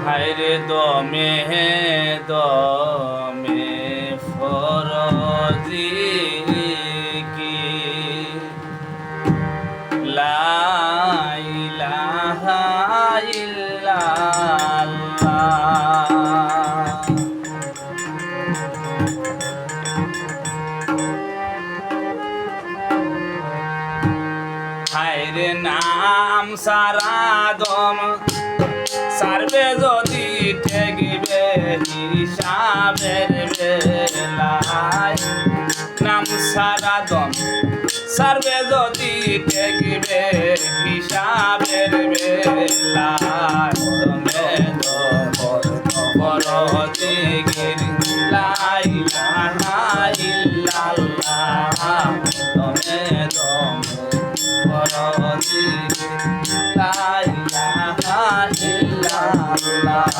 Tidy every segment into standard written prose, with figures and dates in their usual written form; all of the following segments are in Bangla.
হায়রে দমে দমে ফরজি কি লা ইলাহা ইল্লাল্লাহ। হায়রে নাম সারা দম সারবে যদি ঠেকবে হিসাবের বেলায়। নাম সারা দম সারবে যদি ঠেকবে হিসাবের বেলায়। দমে ফরজিগির লা ইলাহা ইল্লাল্লাহ। দমে ফরজিগির লা ইলাহা ইল্লাল্লাহ।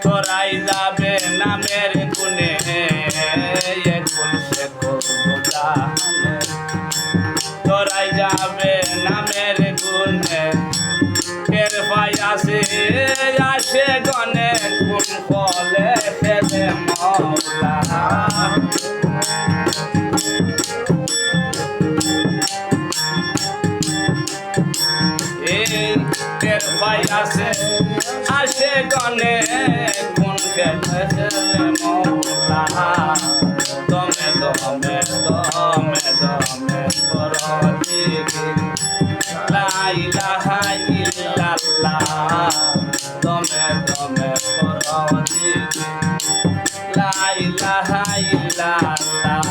তোরাই যাবে নামের গুণে তোরাই যাবে নামের গুণে। টের পাই আসে আসে গনে কোন ফলে ফেলে মওলা। টের পাই আসে আসে গনে কোন ফেলে ফেলে মওলা। দমে দমে দমে দমে ফরজিগির লা ইলাহা ইল্লাল্লাহ। দমে দমে ফরজিগির লা ইলাহা ইল্লাল্লাহ।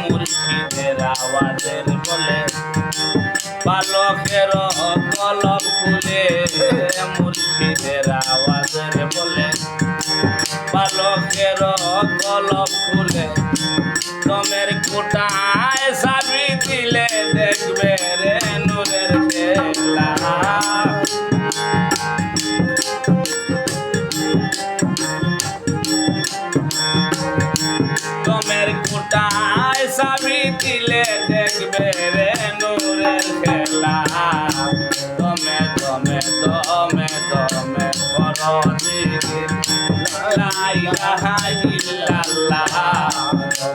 মুর্শিদের আওয়াজের বলে বালকের কলব খুলে। মুর্শিদের আওয়াজের বলে বালকের কলব খুলে। দমের কোটায় চাবি দিলে দেখবে রে নূরের খেলা। দমের কোটায় চাবি দিলে দেখবে রে নূরের খেলা। দমে দমে দমে দমে ফরজিগির লা ইলাহা ইল্লাল্লাহ।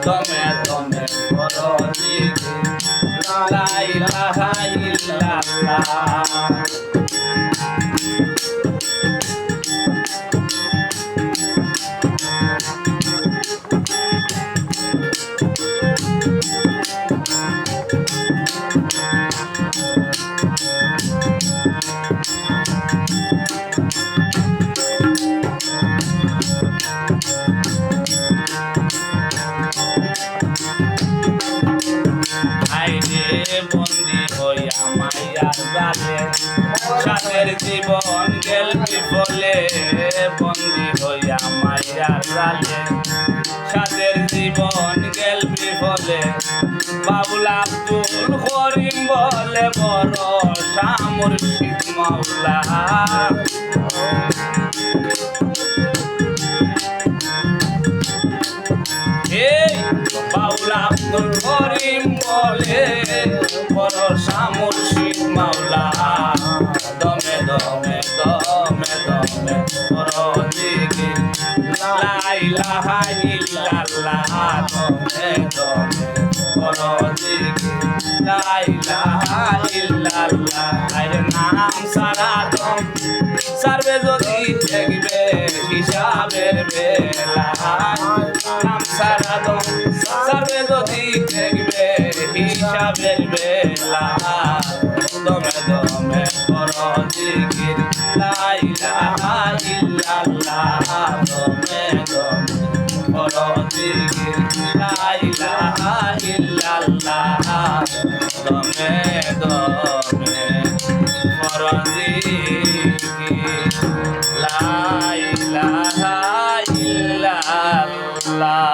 দমে দমে ফরজিগির লা ইলাহা ইল্লাল্লাহ। বন্দি হইয়া মাইয়ার জালে সাথের জীবন গেল বিফলে। বন্দি হইয়া মাইয়ার জালে সাথের জীবন গেল বিফলে। বাবুল আব্দুল করিম বলে ভরসা মুর্শিদ মওলা। বাউল আব্দুল করিম বলে ভরসা মুর্শিদ মওলা। দমে দমে দমে দমে ফরজিগির লা ইলাহা ইল্লাল্লাহ। দমে দমে ফরজিগির লা ইলাহা ইল্লাল্লাহ। আরে নাম সারা দম সারবে যদি দেখবে হিসাবের ইল্লাল্লাহ দমে দমে করো জিকির লা ইলাহা ইল্লাল্লাহ দমে দমে করো জিকির লা ইলাহা ইল্লাল্লাহ দমে দমে করো জিকির লা ইলাহা ইল্লাল্লাহ